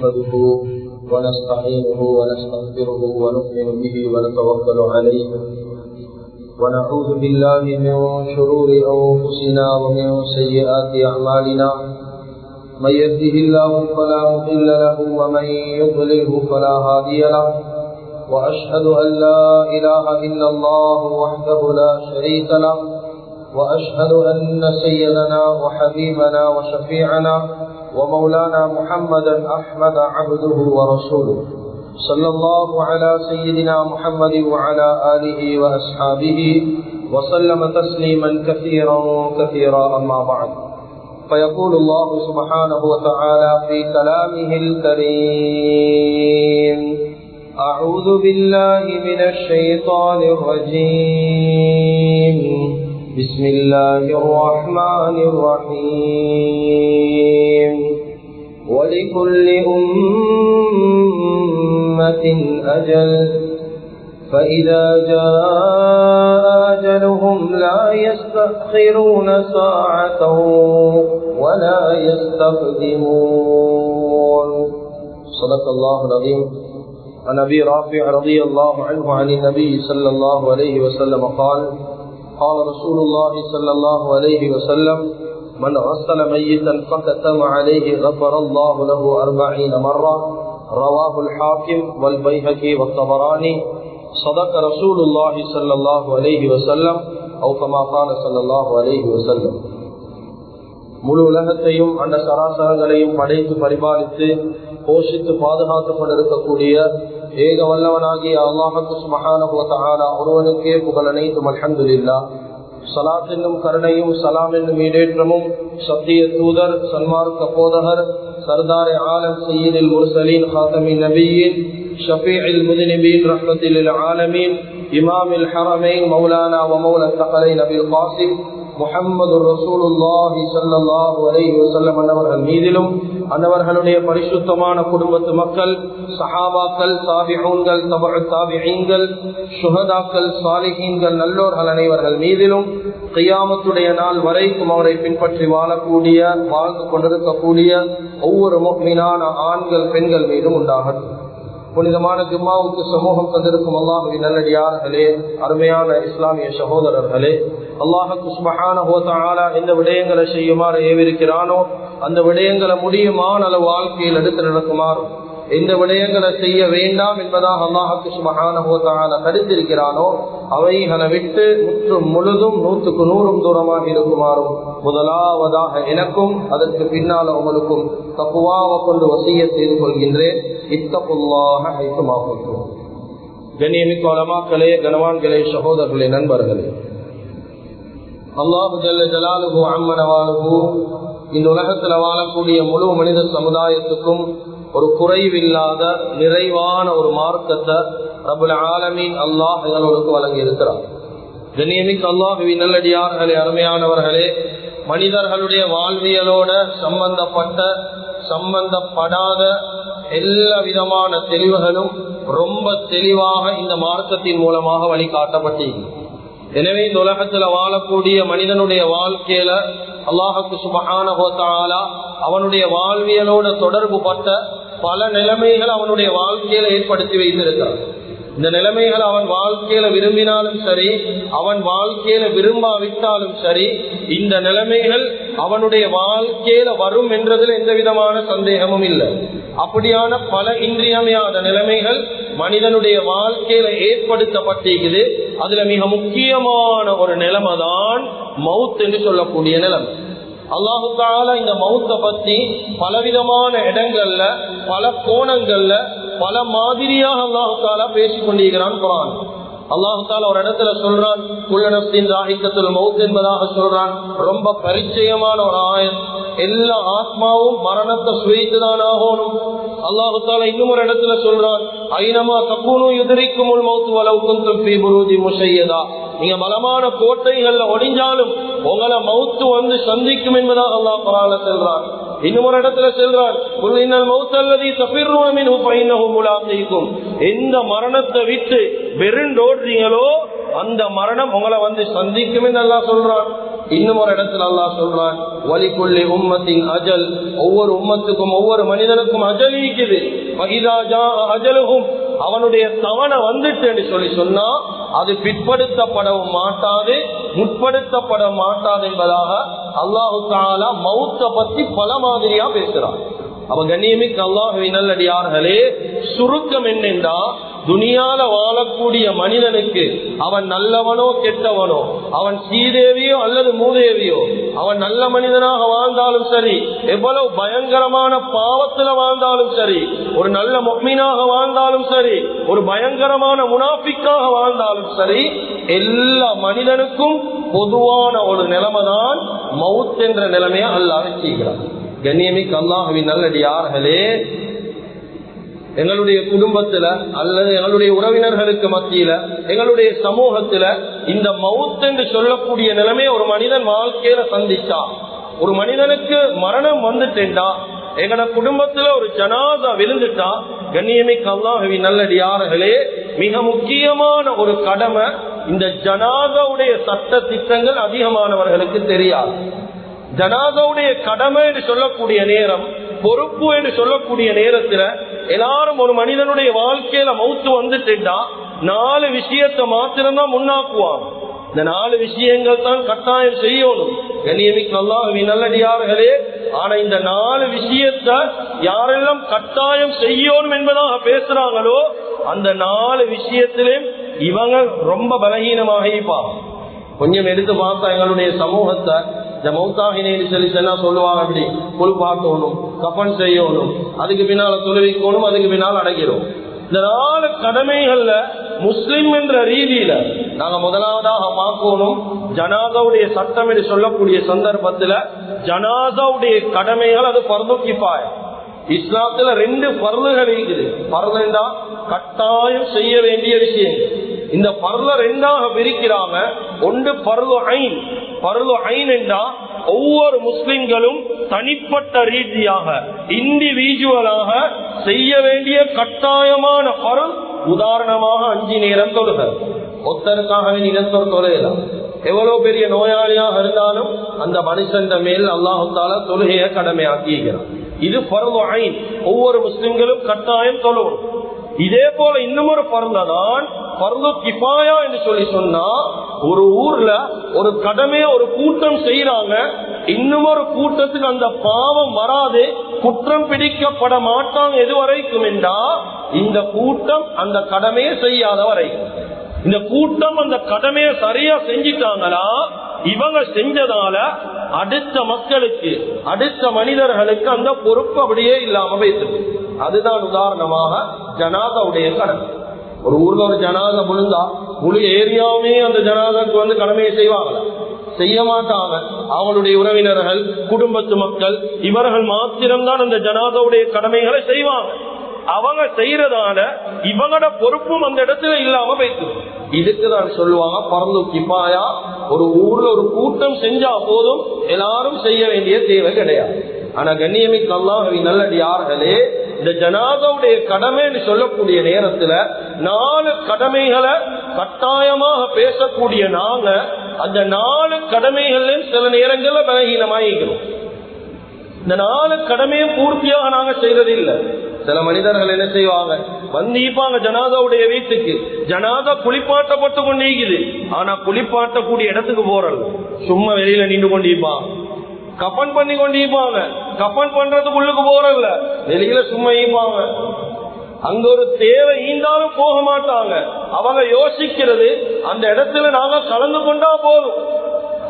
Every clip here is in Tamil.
نحمده ونستعينه ونستغفره ونؤمن به ونتوكل عليه ونعوذ بالله من شرور أنفسنا ومن سيئات أعمالنا من يهده الله فلا مضل له ومن يضلله فلا هادي له وأشهد أن لا إله إلا الله وحده لا شريك له وأشهد أن سيدنا وحبيبنا وشفيعنا ومولانا محمدا أحمد عبده ورسوله صلى الله على سيدنا محمد وعلى آله وأصحابه وسلم تسليما كثيرا كثيرا أما بعد فيقول الله سبحانه وتعالى في كلامه الكريم أعوذ بالله من الشيطان الرجيم بسم الله الرحمن الرحيم ولكل أمة أجل فإذا جاء أجلهم لا يستأخرون ساعة ولا يستقدمون صدق الله العظيم. عن أبي رافع رضي الله عنه عن النبي صلى الله عليه وسلم قال قال رسول الله صلى الله عليه وسلم من غسل ميتا فكتم عليه غفر الله له 40 مرة رواه الحاكم والبيهقي والطبراني صدق رسول الله صلى الله عليه وسلم أو كما قال صلى الله عليه وسلم. முழு உலகத்தையும் அந்த சராசரங்களையும் படைத்து பரிபாலித்து போஷித்து பாதுகாத்துக் கொண்டிருக்கக்கூடிய ஏக வல்லவனாகிய அல்லாஹு சுப்ஹானஹு வ தஆலா ஒருவனுக்கே புகழ் அனைத்தும் அல்ஹம்துலில்லாஹ். ஸலாத் என்னும் கருணையும் சலாம் என்னும் ஈடேற்றமும் சத்திய தூதர் சன்மார்க்க போதகர் சர்தார் ஆலம் சய்யிதுல் முர்சலீன் காத்தமின் நபியின் ஷஃபீஉல் முذنبீன் ரஹ்மத்துல் லில் ஆலமீன் இமாமுல் ஹரமைன் மௌலானா வ மௌலா தகலைன் நபில் காசிம் முஹம்மது ரசூலுல்லாஹி ஸல்லல்லாஹு அலைஹி வஸல்லம் அன்னவர்கள் மீதிலும் அன்னவர்களுடைய பரிசுத்தமான குடும்பத்து மக்கள் சஹாபாக்கள் தாபிஊன்கள் தபஉ தாபிஈன்கள் ஷுஹதாக்கள் சாலிஹீன்கள் நல்லோர்கள் அனைவர்கள் மீதிலும் கியாமத்துடைய நாள் வரைக்கும் அவரை பின்பற்றி வாழக்கூடிய வாழ்ந்து கொண்டிருக்கக்கூடிய ஒவ்வொரு முஃமினான ஆண்கள் பெண்கள் மீதும் உண்டாகட்டும். புனிதமான ஜும்மாவுக்கு சமூகம் தந்திருக்கும் அல்லாஹுவின் நல்லடியார்களே, அருமையான இஸ்லாமிய சகோதரர்களே, அல்லாஹு சுப்ஹானஹு வ தஆலா எந்த விடயங்களை செய்யுமாறு ஏவிருக்கிறானோ அந்த விடயங்களை முடியுமான அளவு வாழ்க்கையில் எடுத்து நடக்குமாறும் எந்த விடயங்களை செய்ய வேண்டாம் என்பதாக அல்லாஹு சுப்ஹானஹு வ தஆலா தடுத்திருக்கிறானோ அவைகளை விட்டு முற்றும் முழுதும் 100க்கு 100 தூரமாக இருக்குமாறும் முதலாவதாக எனக்கும் அதற்கு பின்னால் உங்களுக்கும் தக்வாவை கொண்டு வசியத் செய்து கொள்கின்றேன். இத்தகுல்லாஹ ஹைசுமா குன்தும். கண்ணியமிக்க உலமாக்களே, கனவான்களே, சகோதரர்களே, நண்பர்களே, அல்லாஹு ஜல்ல ஜலாலுஹு அம்ம நவாலுஹு இந்த உலகத்தில் வாழக்கூடிய முழு மனித சமுதாயத்துக்கும் ஒரு குறைவில்லாத நிறைவான ஒரு மார்க்கத்தை ரப்புல் ஆலமீன் அல்லாஹ் எங்களுக்கு வழங்கி இருக்கிறார். கண்ணியமிக்க அல்லாஹுவின் நல்லடியார்களே, அருமையானவர்களே, மனிதர்களுடைய வாழ்வியலோட சம்பந்தப்படாத எல்லா விதமான தெளிவுகளும் ரொம்ப தெளிவாக இந்த மார்க்கத்தின் மூலமாக வழிகாட்டப்பட்டது. எனவே இந்த உலகத்துல வாழக்கூடிய மனிதனுடைய வாழ்க்கையில அல்லாஹு சுப்ஹானஹு வ தஆலா அவனுடைய வாழ்வியலோட தொடர்பு பட்ட பல நிலைமைகள் அவனுடைய வாழ்க்கையில ஏற்படுத்தி வைத்திருக்கிறார். இந்த நிலைமைகள் அவன் வாழ்க்கையில விரும்பினாலும் சரி, அவன் வாழ்க்கையில விரும்பாவிட்டாலும் சரி, இந்த நிலைமைகள் அவனுடைய வாழ்க்கையில வரும் என்றதில் எந்த விதமான சந்தேகமும் இல்லை. அப்படியான பல இன்றியமையாத நிலைமைகள் மனிதனுடைய வாழ்க்கையில ஏற்படுத்தப்பட்டிருக்குது. அதுல மிக முக்கியமான ஒரு நிலைமை தான் மவுத் என்று சொல்லக்கூடிய நிலைமை. அல்லாஹு தஆலா இந்த மவுத்தை பத்தி பலவிதமான இடங்கள்ல பல கோணங்கள்ல பல மாதிரியாக அல்லாஹு தஆலா பேசிக் கொண்டிருக்கிறான். குர்ஆன் அல்லாஹு தஆலா ஒரு இடத்துல சொல்றான், குல்லு நஃப்ஸின் ஸாயிகத்துல் மவுத் என்பதாக சொல்றான். ரொம்ப பரிச்சயமான ஒரு ஆயத். எல்லா ஆத்மாவும் மரணத்தை சுவைத்துதான் ஆகணும். அல்லாஹு தஆலா இன்னும் ஒரு இடத்துல சொல்றான், ஐனமா தக்கூனு யுத்ரிக்குமுல் மவுத் வலவ் குன்தும் ஃபீ புரூஜி முஷய்யதா. நீங்க பலமான கோட்டைகள்ல ஒளிஞ்சாலும் உங்களை மவுத்து வந்து சந்திக்கும் என்பதாக அல்லாஹ் குர்ஆன்ல சொல்றான். இன்னும் ஒரு இடத்துல சொல்றான், குல் இன்னல் மௌத்தல்லதி தஃபிர்ரூன மின்ஹு ஃபஇன்னஹு முலாகீக்கும். எந்த மரணத்தை விட்டு வெறுண்டோடுறீங்களோ அந்த மரணம் உங்களை வந்து சந்திக்கும் என்று அல்லாஹ் சொல்றான். இன்னும் ஒரு இடத்துல அல்லாஹ் சொல்றான், வலிகுல்லி உம்மத்தின் அஜல், ஒவ்வொரு உம்மத்துக்கும் ஒவ்வொரு மனிதனுக்கும் அஜல் இருக்குது. ஃபஇதா ஜாஅ அஜலுஹும், அவனுடைய தவணை வந்துட்டு என்று சொன்னா அது பிற்படுத்தப்படவும் மாட்டாது, முற்படுத்தப்பட மாட்டாது என்பதாக அல்லாஹு தஆலா மௌத்தை பத்தி பல மாதிரியா பேசுறான். அவ கண்ணியமிக்க அல்லாஹ்வின் நல்லடியார்களே, சுருக்கம் என்னென்றா, துனியால வாழக்கூடிய மனிதனுக்கு அவன் நல்லவனோ கெட்டவனோ, அவன் சீதேவியோ அல்லது மூதேவியோ, அவன் நல்ல மனிதனாக வாழ்ந்தாலும் சரி, எவ்வளவு பயங்கரமான பாவத்துல வாழ்ந்தாலும் சரி, ஒரு நல்ல முஃமினாக வாழ்ந்தாலும் சரி, ஒரு பயங்கரமான முனாஃபிக்காக வாழ்ந்தாலும் சரி, எல்லா மனிதனுக்கும் பொதுவான ஒரு நிலைமைதான் மவுத் என்ற நிலைமையை அல்லாஹ் செய்கிறான். கண்ணியமிக்க அல்லாஹ்வின் நல்லடியார்களே, எங்களுடைய குடும்பத்துல அல்லது எங்களுடைய உறவினர்களுக்கு மத்தியில, எங்களுடைய சமூகத்துல இந்த மவுத் என்று சொல்லக்கூடிய நிலைமை ஒரு மனிதன் வாழ்க்கையில சந்திச்சா, ஒரு மனிதனுக்கு மரணம் வந்துட்டேன்டா, எங்களோட குடும்பத்துல ஒரு ஜனாதா விழுந்துட்டா, கண்ணியமிக்க அல்லாஹ்வின் நல்லடியார்களே, மிக முக்கியமான ஒரு கடமை, இந்த ஜனாதாவுடைய சட்ட திட்டங்கள் அதிகமானவர்களுக்கு தெரியாது. ஜனாதாவுடைய கடமை என்று சொல்லக்கூடிய நேரம், பொறுப்பு என்று சொல்லக்கூடிய நேரத்துல எல்லாரும் ஒரு மனிதனுடைய வாழ்க்கையில மௌத்து வந்துட்டா 4 விஷயத்தை மாத்திரம்தான் முன்னாக்குவாங்க. இந்த 4 விஷயங்கள் தான் கட்டாயம் செய்யணும். கண்ணியமிக்க அல்லாஹ்வின் நல்லடியார்களே, ஆனா இந்த 4 விஷயத்தை யாரெல்லாம் கட்டாயம் செய்யணும் என்பதாக பேசுறாங்களோ அந்த 4 விஷயத்திலும் இவங்க ரொம்ப பலகீனமாக இருப்பாங்க. கொஞ்சம் எடுத்து பார்த்தா எங்களுடைய சமூகத்தை இந்த மௌத்தாகினேன்னு சொல்லி சொல்லுவாங்க, அப்படி குளிப்பாட்டணும், கஃபன் செய்யணும், அதுக்கு பின்னால தொழுவிக்கணும், அதுக்கு பின்னால் அடைக்கிறோம். இந்த 4 கடமைகள்ல முஸ்லிம் என்ற ரீதியில நாங்க முதலாவதாக பார்க்கணும், ஜனாதாவுடைய சட்டம் என்று சொல்லக்கூடிய சந்தர்ப்பத்துல ஜனாதாவுடைய கடமைகள் அது ஃபர்து கிஃபாயா. இஸ்லாத்துல 2 ஃபர்துகள் இருக்குது. ஃபர்துன்னா கட்டாயம் செய்ய வேண்டிய விஷயம். இந்த ஃபர்ல 2ஆக பிரிக்கிறாங்க. ஒன்று ஃபர்து ஐன். ஃபர்து ஐன் என்றா ஒவ்வொரு முஸ்லிம்களும் தனிப்பட்ட ரீதியாக இண்டிவிஜுவலாக செய்ய வேண்டிய கட்டாயமான ஃபர்து. உதாரணமாக 5 நேரம் தொழுக. ஒருத்தருக்காகவே நிலத்தோர் தொழுகலாம். எவ்வளவு பெரிய நோயாளியாக இருந்தாலும் அந்த மனுஷன் மேல் அல்லாஹ் தஆலா தொழுகையை கடமையாக்கிக்கிறான். இது ஃபர்து ஐன், ஒவ்வொரு முஸ்லிம்களும் கட்டாயம் தொழுவோம். இதே போல இன்னும் ஒரு ஃபர்து தான் ஃபர்து கிஃபாயா என்று சொன்னா, ஒரு ஊர்ல ஒரு கடமையை ஒரு கூட்டம் செய்யறாங்க, இன்னும் ஒரு கூட்டத்துக்கு அந்த பாவம் வராது, குற்றம் பிடிக்கப்பட மாட்டாங்க. எது வரைக்கும் என்றா, இந்த கூட்டம் அந்த கடமையை செய்யாத வரைக்கும். இந்த கூட்டம் அந்த கடமையை சரியா செஞ்சிட்டாங்களா, இவங்க செஞ்சதால அடுத்த மக்களுக்கு, அடுத்த மனிதர்களுக்கு அந்த பொறுப்பு அப்படியே இல்லாம வைத்தது. அதுதான் உதாரணமாக ஜனாதாவுடைய கடமை. ஒரு ஊர்ல ஒரு ஜனாதா விழுந்தா முழு ஏரியாவுமே அந்த ஜனாதாக்கு கடமையை செய்வாங்களா? செய்ய மாட்டாங்க. அவங்களுடைய உறவினர்கள், குடும்பத்து மக்கள், இவர்கள் மாத்திரம்தான் அந்த ஜனாதாவுடைய கடமைகளை செய்வாங்க. அவங்க செய்யறதால இவங்களோட பொறுப்பும் அந்த இடத்துல இல்லாம வைத்து. இதுக்குதான் சொல்லுவாங்க ஃபர்து கிஃபாயா. ஒரு ஊர்ல ஒரு கூட்டம் செஞ்சா போதும், எல்லாரும் செய்ய வேண்டிய தேவை கிடையாது. ஆனா கண்ணியமிக்க அல்லாஹ்வின் நல்லடியார்களே, இந்த ஜனாதாவுடைய கடமைன்னு சொல்லக்கூடிய நேரத்துல 4 கடமைகளை கட்டாயமாக பேசக்கூடிய நாங்க அந்த 4 கடமைகள்ல சில நேரங்கள்ல பலகீனமாயிருக்கிறோம். இந்த 4 கடமையும் பூர்த்தியாக நாங்க செய்யறதில்லை. சில மனிதர்கள் என்ன செய்வாங்க, வந்திப்பாங்க ஜனாதாவுடைய வீட்டுக்கு, ஜனாதா குளிப்பாட்டப்பட்டு கொண்டிருக்குது, ஆனா குளிப்பாட்டக்கூடிய இடத்துக்கு போறல, சும்மா வெளியில நின்று கொண்டிருப்பாங்க. கஃபன் பண்ணி கொண்டிருப்பாங்க, கஃபன் பண்றதுக்குள்ளுக்கு போறல, வெளியில சும்மா ஈப்பாங்க. அங்க ஒரு தேவை ஈந்தாலும் போக மாட்டாங்க. அவங்க யோசிக்கிறது அந்த இடத்துல நாங்க கலந்து கொண்டா போதும்.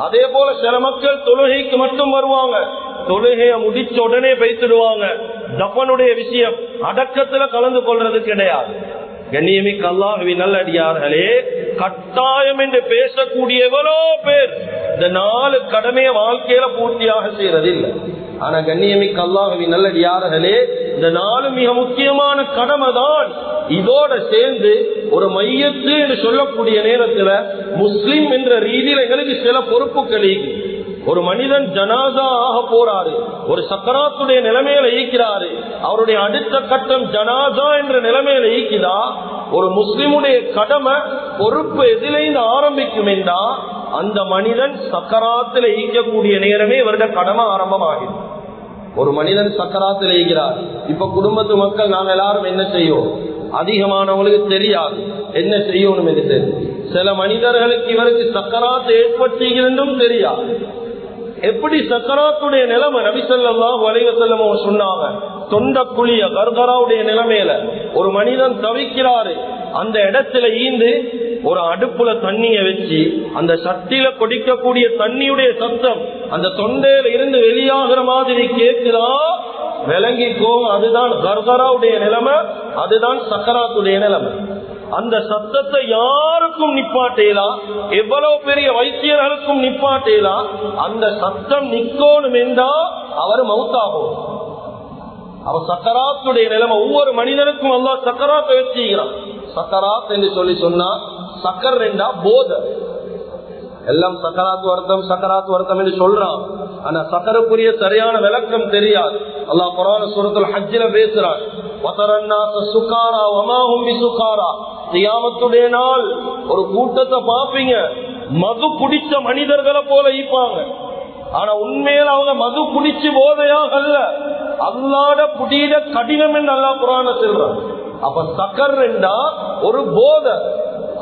அதே போல சில மக்கள் தொழுகைக்கு மட்டும் வருவாங்க, தொழுகைய முடிச்ச உடனே பேசிடுவாங்க. தஃபனுடைய விஷயம் அடக்கத்துல கலந்து கொள்றது கிடையாது. கண்ணியமிக்க அல்லாஹ்வின் நல்லடியார்களே, கட்டாயம் என்று பேசக்கூடிய எவ்வளோ பேர் இந்த 4 கடமையை வாழ்க்கையில பூர்த்தியாக செய்யறது இல்லை. ஆனா கண்ணியமிக்க அல்லாஹ்வின் நல்லடியார்களே, இந்த 4 மிக முக்கியமான கடமை தான். இதோட சேர்ந்து ஒரு மையத்து என்று சொல்லக்கூடிய நேரத்துல முஸ்லிம் என்ற ரீதியில் எங்களுக்கு சில பொறுப்புகள். ஒரு மனிதன் ஜனாதா ஆக போறாரு, ஒரு சக்கராத்துடைய நிலைமையில ஈக்கிறாரு, அவருடைய அடுத்த கட்டம் ஜனாதா என்ற நிலைமையில ஈக்குதா, ஒரு முஸ்லிமுடைய கடமை பொறுப்பு எதிலிருந்து ஆரம்பிக்கும் என்றா அந்த மனிதன் சக்கராத்தில் ஈக்கக்கூடிய நேரமே இவருடைய கடமை ஆரம்பமாகும். ஒரு மனிதன் சக்கராத்தில் ஈக்கிறார். இப்ப குடும்பத்து மக்கள் நாங்க எல்லாரும் என்ன செய்யும், அதிகமானவங்களுக்கு தெரியாது என்ன செய்யணும் என்று தெரியும். சில மனிதர்களுக்கு இவருக்கு சக்கராத்து ஏற்படுத்துகிறதும் தெரியாது. எப்படி சக்கராத்துடைய நிலைமை நபி ஸல்லல்லாஹு அலைஹி வஸல்லம் சொன்னாங்க, தொண்டக்குழிய கர்கராவுடைய நிலைமையில ஒரு மனிதன் தவிக்கிறாரு. அந்த இடத்துல ஈந்து ஒரு அடுப்புல தண்ணிய வச்சு அந்த சட்டியில கொடிக்கக்கூடிய தண்ணியுடைய சத்தம் அந்த தொண்டையில இருந்து வெளியாகிற மாதிரி கேட்குதா, விளங்கிக்கோ, அதுதான் கர்கராவுடைய நிலைமை, அதுதான் சக்கராத்துடைய நிலைமை. அந்த சத்தத்தை யாருக்கும் நிப்பாட்டேலாம், எவ்வளவு பெரிய வைத்தியர்களுக்கும் நிப்பாட்டேலாம். அந்த சத்தம் நிக்கணும் என்றா அவர் மௌத்தாகும். அவர் சக்கராத்துடைய நிலைமை. ஒவ்வொரு மனிதனுக்கும் அல்லாஹ் சக்கராத்தை வச்சுக்கிறான். சக்கராத் என்று சொல்லி சொன்னா சக்கர் ரெண்டா போத, எல்லாம் சக்கராத்து வருத்தம் என்று சொல்றான். ஆனா சக்கருக்குரிய சரியான விளக்கம் தெரியாது. அல்லாஹ் குர்ஆன் சூரத்துல் ஹஜ்ஜில பேசுறான், வதரன்னாஸ சுகாரா வமா ஹும் பிசுகாரா. கியாமத்துடைய நாள் ஒரு கூட்டத்தை பாப்பீங்க, மது குடிச்ச மனிதர்களை போல ஈப்பாங்க. ஆனா உண்மையில அவங்க மது குடிச்சு போதையாக அல்ல, அல்லாட புடியிட கடினம் என்று அல்லாஹ் குர்ஆன்ல சொல்றான். அப்ப சக்கர் ரெண்டா ஒரு போத,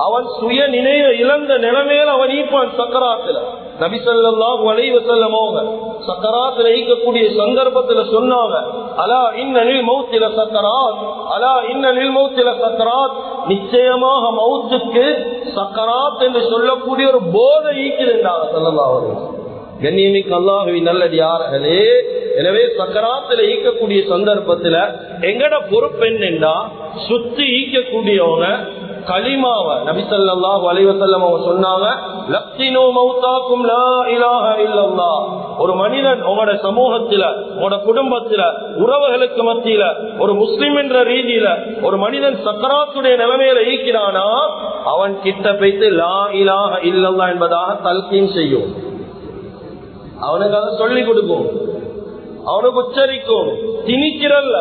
அவன் சுய நினைவு இழந்த நிலைமையில அவன் ஈப்பான் சக்கராத்துல. நபி ஸல்லல்லாஹு அலைஹி வஸல்லம் சக்கராத்துல ஈக்கக்கூடிய சந்தர்ப்பத்துல சொன்னாங்க, அலா இன்னலில் மௌத்தில சக்கராத், அலா இன்னலில் மௌத்தில சக்கராத், நிச்சயமாக மௌத்துக்கு சக்கராத் என்று சொல்லக்கூடிய ஒரு போதை ஈக்குதுன்றாங்க ஸல்லல்லாஹு அலைஹி வஸல்லம். கண்ணியமிக்க அல்லாஹ்வின் நல்லடியார்களே, எனவே சக்கராத்துல ஈக்கக்கூடிய சந்தர்ப்பத்துல எங்கட பொறுப்பு என்னன்னா, சுத்தி ஈக்கக்கூடியவங்க கலிமாவ நபி ஸல்லல்லாஹு அலைஹி வஸல்லம் சொன்னாங்க, லக்தினு மௌதாக்கும் லா இலாஹ இல்லல்லாஹ். ஒரு மனிதன் உங்களோட சமூகத்துல, உங்களோட குடும்பத்துல, உறவுகளுக்கு மத்தியில ஒரு முஸ்லிம் என்ற ரீதியில ஒரு மனிதன் சக்கராத்துடைய நிலைமையில ஈக்கிறானா, அவன் கிட்ட போய்த்து லா இலாஹ இல்லல்லாஹ் என்பதாக தல்கீன் செய்யும். அவனுக்கு அதை சொல்லிக் கொடுக்கும், அவனுக்கு உச்சரிக்கும், திணிக்கிறல்ல,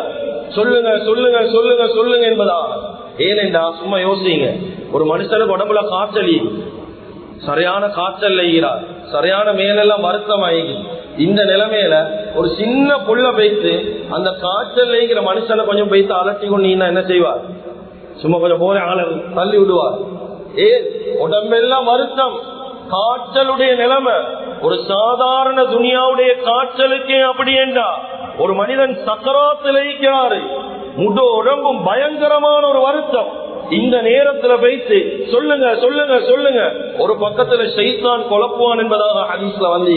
சொல்லுங்க சொல்லுங்க சொல்லுங்க சொல்லுங்க என்பதாக. ஏனென்றா சும்மா யோசிங்க, ஒரு மனுஷனுக்கு உடம்புல காய்ச்சல், சரியான காய்ச்சல் ஈகிறார், சரியான மேலெல்லாம் வருத்தம் ஆகி, இந்த நிலைமையில ஒரு சின்ன புள்ள வைத்து அந்த காய்ச்சல் ஈகிற மனுஷனை கொஞ்சம் வைத்து அலட்டி கொண்டீங்கன்னா என்ன செய்வார்? சும்மா கொஞ்சம் போல ஆள தள்ளி விடுவார். ஏன்? உடம்பெல்லாம் வருத்தம், காய்ச்சலுடைய நிலைமை. ஒரு சாதாரண துனியாவுடைய காய்ச்சலுக்கே அப்படி என்றா ஒரு மனிதன் சக்கராத்தில் இருக்கிறாரு, முழு உடம்பும் பயங்கரமான ஒரு வருத்தம். இந்த நேரத்துல வைத்து சொல்லுங்க சொல்லுங்க சொல்லுங்க, ஒரு பக்கத்துல ஷைத்தான் குழப்புவான் என்பதாக ஹதீஸ்ல வந்து,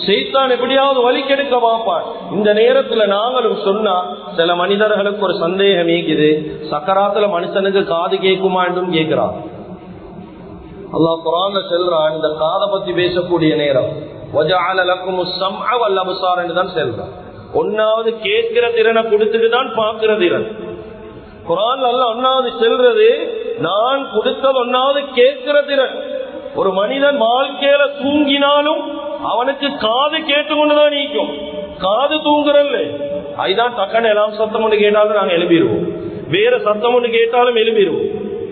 ஷைத்தான் எப்படியாவது வலிக்கெடுக்க பார்ப்பான். இந்த நேரத்துல நாங்களும் சொன்னா சில மனிதர்களுக்கு ஒரு சந்தேகம் இருக்குது, சக்கராத்துல மனுஷனுக்கு காது கேட்குமா என்றும் கேட்கிறான். அல்லாஹ் குர்ஆன்ல சொல்றான், இந்த காதை பத்தி பேசக்கூடிய நேரம் வஜஅல லக்குமுஸ் ஸம்அ வல் அப்சார் என்று தான் சொல்றான். ஒன்னாவது கேட்கிற திறனை கொடுத்துட்டு தான் பார்க்கிற திறன். குர்ஆன்ல அல்லாஹ் ஒன்னாவது சொல்றது, நான் கொடுத்தது ஒன்னாவது கேட்கிற திறன். ஒரு மனிதன் வாழ்க்கையில தூங்கினாலும் அவனுக்கு காது கேட்டுக்கொண்டுதான் நீக்கும். காது தூங்குறல்ல, அதுதான் டக்குன்னு எல்லாம் சத்தம் ஒன்று கேட்டாலும் நாங்க எழுப்பிடுவோம், வேற சத்தம் ஒன்று கேட்டாலும் எழுப்பிடுவோம்.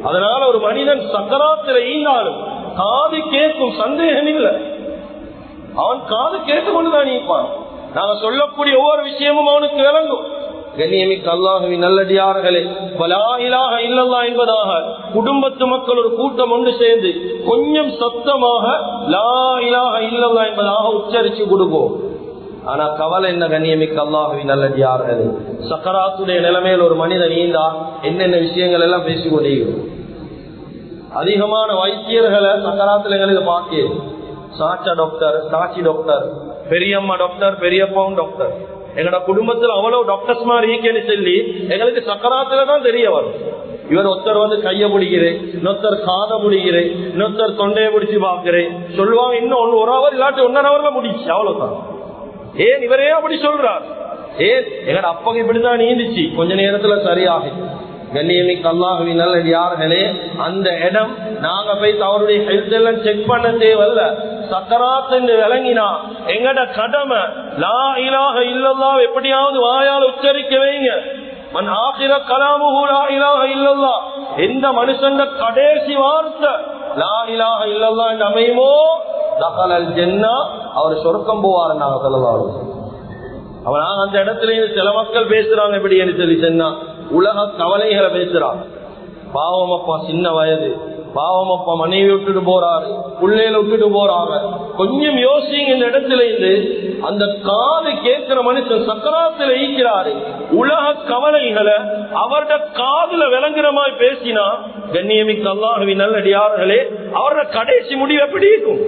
அதனால ஒரு மனிதன் சக்கராத்துல ஈந்தாலும் காது கேட்கும், சந்தேகம் இல்லை, அவன் காது கேட்டுக்கொண்டுதான் நீப்பான். நாங்க சொல்லக்கூடிய ஒவ்வொரு விஷயமும் அவனுக்கு விளங்கும். கண்ணியமிக்க அல்லாஹ்வின் நல்லடியார்களே, லா இலாஹ இல்லல்லாஹ் என்பதாக குடும்பத்து மக்கள் ஒரு கூட்டம் ஒன்று சேர்ந்து கொஞ்சம் சத்தமாக லா இலாஹ இல்லல்லாஹ் என்பதாக உச்சரிச்சு கொடுப்போம். ஆனா கவலை என்ன கண்ணியமிக்க அல்லாஹ்வின் நல்லடியார்களே, சக்கராத்துடைய நிலைமையில் ஒரு மனிதன் ஈந்தா என்னென்ன விஷயங்கள் எல்லாம் பேசிக்கொண்டிருக்கிறோம். அதிகமான வைத்தியர்களை சக்கராத்துல எங்களுக்கு பார்க்க, சாச்சா டாக்டர், சாட்சி டாக்டர், பெரியம்மா டாக்டர், பெரியப்பாவும் டாக்டர். எங்களோட குடும்பத்தில் அவ்வளவு டாக்டர்ஸ் மாதிரி ஈக்கேன்னு சொல்லி எங்களுக்கு சக்கராத்துல தான் தெரிய வரும். இவர் ஒருத்தர் வந்து கைய பிடிக்கிறேன், இன்னொருத்தர் காதை பிடிக்கிறேன், இன்னொருத்தர் தொண்டையை பிடிச்சு பாக்குறேன் சொல்லுவாங்க. இன்னும் ஒரு ஹவர் இல்லாட்டி 1.5 ஹவர்ல முடிச்சு, அவ்வளவுதான். ஏன் இவரே அப்படி சொல்றார்? ஏன் எங்கட அப்பங்க இப்படிதான் நீந்துச்சு, கொஞ்ச நேரத்துல சரியாகி. கண்ணியமிக்க அல்லாஹ்வின் நல்லடியார்களே, அந்த இடம் நாங்க போய் அவருடைய ஹெல்த் எல்லாம் செக் பண்ண தேவையில்ல. சக்கராத் என்று விளங்கினா எங்கட கடமை லா இலாஹ இல்லல்லாஹ் எப்படியாவது வாயால் உச்சரிக்க வைங்க. மன் ஆகிர கலாமுஹு லா இலாஹ இல்லல்லாஹ், எந்த மனுஷன் கடைசி வார்த்தை லா இலாஹ இல்லல்லாஹ் என்று அமையுமோ தகலல் ஜன்னா, அவர் சொர்க்கம் போவார். நாங்க சொல்லலாம். அவன் அந்த இடத்துல சில மக்கள் பேசுறாங்க எப்படி என்று சொல்லி சொன்னா, உலக கவலைகளை பேசுறாங்க. பாவம் அப்பா, சின்ன வயது, பாவம் அப்பா, மனைவி விட்டுட்டு போறாரு, பிள்ளைகளை விட்டுட்டு போறாங்க. கொஞ்சம் யோசிங்க, இந்த இடத்துல இருந்து அந்த காது கேட்கிற மனுஷன் சக்கராத்துல ஈக்கிறாரு. உலக கவலைகளை அவருடைய காதுல விளங்குற மாதிரி பேசினா, கண்ணியமிக்க அல்லாஹ்வின் நல்லடியார்களே, அவருடைய கடைசி முடிவு எப்படி இருக்கும்?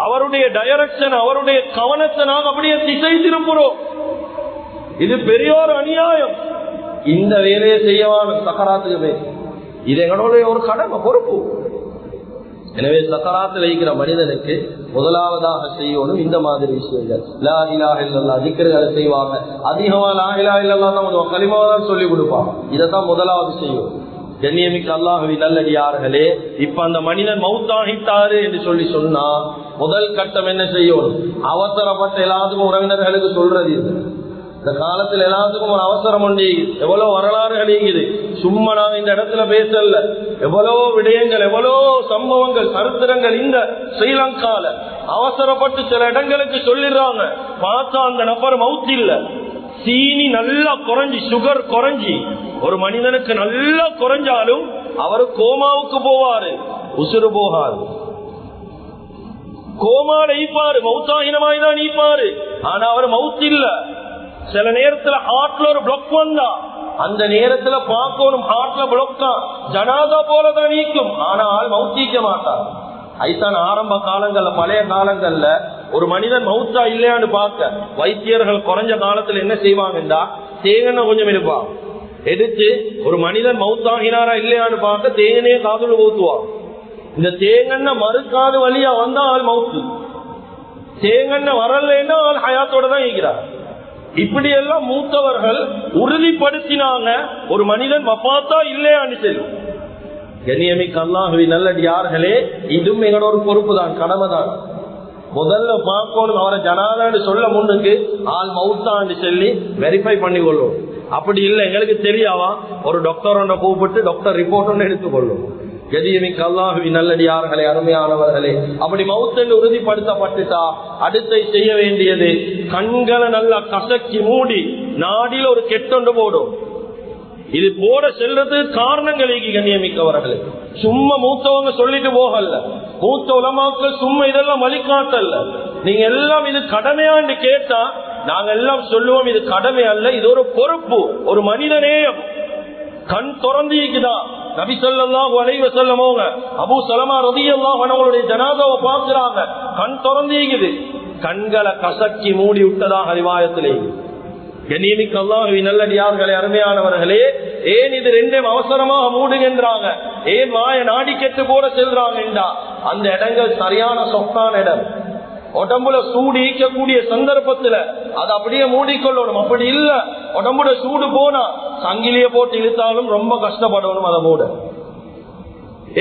அவருடைய டைரக்ஷன், அவருடைய கவனத்தை நாங்கள் அப்படியே திசை திருப்புறோம். இது பெரிய ஒரு அநியாயம். இந்த வேலையை செய்யவான சக்கராத்துக்கு பேச, இது எங்களுடைய ஒரு கடமை, பொறுப்பு. எனவே சக்கராத்தில் இருக்கிற மனிதனுக்கு முதலாவதாக செய்யணும் இந்த மாதிரி விஷயங்கள். லா இலாஹ இல்லல்லாஹ் திக்ருகளை செய்வாங்க. அதிகமா லா இலாஹ இல்லல்லாஹ் தான் கலிமாதான் சொல்லி கொடுப்பாங்க. இதைத்தான் முதலாவது செய்யும். கண்ணியமிக்க அல்லாஹ்வின் நல்லடியார்களே, இப்ப அந்த மனிதன் மௌத்தாகிட்டாரு என்று சொல்லி சொன்னா முதல் கட்டம் என்ன செய்யணும்? அவசரப்பட்ட எல்லாத்துக்கும் உறவினர்களுக்கு சொல்றது. இந்த காலத்துல எல்லாத்துக்கும் ஒரு அவசரம் உண்டு. எவ்வளவு வரலாறுகள் இருக்குது. சும்மா நாங்க இந்த இடத்துல பேசல. எவ்வளவு விடயங்கள், எவ்வளவு சம்பவங்கள், சரித்திரங்கள் இந்த ஸ்ரீலங்கால அவசரப்பட்டு சில இடங்களுக்கு சொல்லிடுறாங்க. பார்த்தா அந்த நபர் மவுத் இல்ல, சீனி நல்லா குறைஞ்சி, சுகர் குறைஞ்சி, ஒரு மனிதனுக்கு நல்லா குறைஞ்சாலும் அவரு கோமாவுக்கு போவாரு, உசுறு போகாது. கோமால ஈப்பாரு, மவுத்தாகினமாய்தான் ஈப்பாரு. ஆனா அவர் மவுத் இல்ல. சில நேரத்துல ஹார்ட்ல ஒரு பிளாக் வந்தா அந்த நேரத்துல பார்க்கணும், ஹார்ட்ல பிளாக்கா ஜனாதா போலதான் நீக்கும். ஆனால் மவுத்திக்க மாட்டார். ஐத்தான் ஆரம்ப காலங்கள்ல, பழைய காலங்கள்ல ஒரு மனிதன் மவுத்தா இல்லையான்னு பார்க்க வைத்தியர்கள் குறைஞ்ச காலத்துல என்ன செய்வாங்கன்றா, தேங்கெண்ணெய் கொஞ்சம் இருப்பா எடுத்து ஒரு மனிதன் மவுத்தாகினாரா இல்லையான்னு பார்க்க தேங்கெண்ணையே காதுல ஊத்துவான். இந்த தேங்கெண்ணெய் மறுக்காது வழியா வந்தா ஆள் மவுத்து, தேங்கெண்ணெய் வரலன்னா ஆள் ஹயாத்தோட தான் இருக்கிறார். இப்படி எல்லாம் மூத்தவர்கள் உறுதிப்படுத்தினாங்க ஒரு மனிதன் வஃபாத்தா இல்லையான்னு சொல்லி. கண்ணியமிக்க அல்லாஹ்வின் நல்லடியார்களே, இதுவும் எங்களோட ஒரு பொறுப்பு தான், கடமை தான். முதல்ல பார்க்கணும், அவரை ஜனாதான்னு சொல்ல முன்னுக்கு ஆள் மவுத்தான்னு சொல்லி வெரிஃபை பண்ணி கொள்ளும். அப்படி இல்லை எங்களுக்கு தெரியாவா, ஒரு டாக்டர் ஒன்றை கூப்பிட்டு டாக்டர் ரிப்போர்ட் ஒன்று எடுத்துக்கொள்ளும். கண்ணியமிக்க அல்லாஹ்வின் நல்லடியார்களே, அருமையானவர்களே, அப்படி மவுத் உறுதிப்படுத்தப்பட்டுட்டா அடுத்தை செய்ய வேண்டியது கண்களை நல்லா கசக்கி மூடி நாடில ஒரு கெட்டொண்டு போடும். இது போட செல்றது காரணங்கள் கண்ணியமிக்கவர்களே. சும்மா மூத்தவங்க சொல்லிட்டு போகல, மூத்த உலமாக்கள் சும்மா இதெல்லாம் வழிகாட்டல்ல. நீங்க எல்லாம் இது கடமையான்னு கேட்டா நாங்க எல்லாம் சொல்லுவோம், இது கடமை அல்ல, இது ஒரு பொறுப்பு, ஒரு மனிதநேயம். கண் திறந்திக்குதா, நபி ஸல்லல்லாஹு அலைஹி வஸல்லம் அவங்க அபூ ஸலமா ரலியல்லாஹு அன்ஹுடைய ஜனாதாவை பார்க்கறாங்க, கண் திறந்திக்குது, கண்களை கசக்கி மூடி விட்டதாக ரிவாயத்திலே. கண்ணியமிக்க அல்லாஹ்வின் நல்லடியார்களே, அருமையானவர்களே, ஏன் இது ரெண்டும் அவசரமாக மூடுகின்றாங்க, ஏன் வாய நாடி கெட்டு போட செல்றாங்க? அந்த இடங்கள் சரியான சொக்கான இடம். உடம்புல சூடு ஈக்கக்கூடிய சந்தர்ப்பத்துல அதை அப்படியே மூடிக்கொள்ளணும். அப்படி இல்ல, உடம்புல சூடு போனா சங்கிலிய போட்டு இழுத்தாலும் ரொம்ப கஷ்டப்படணும் அதை மூட.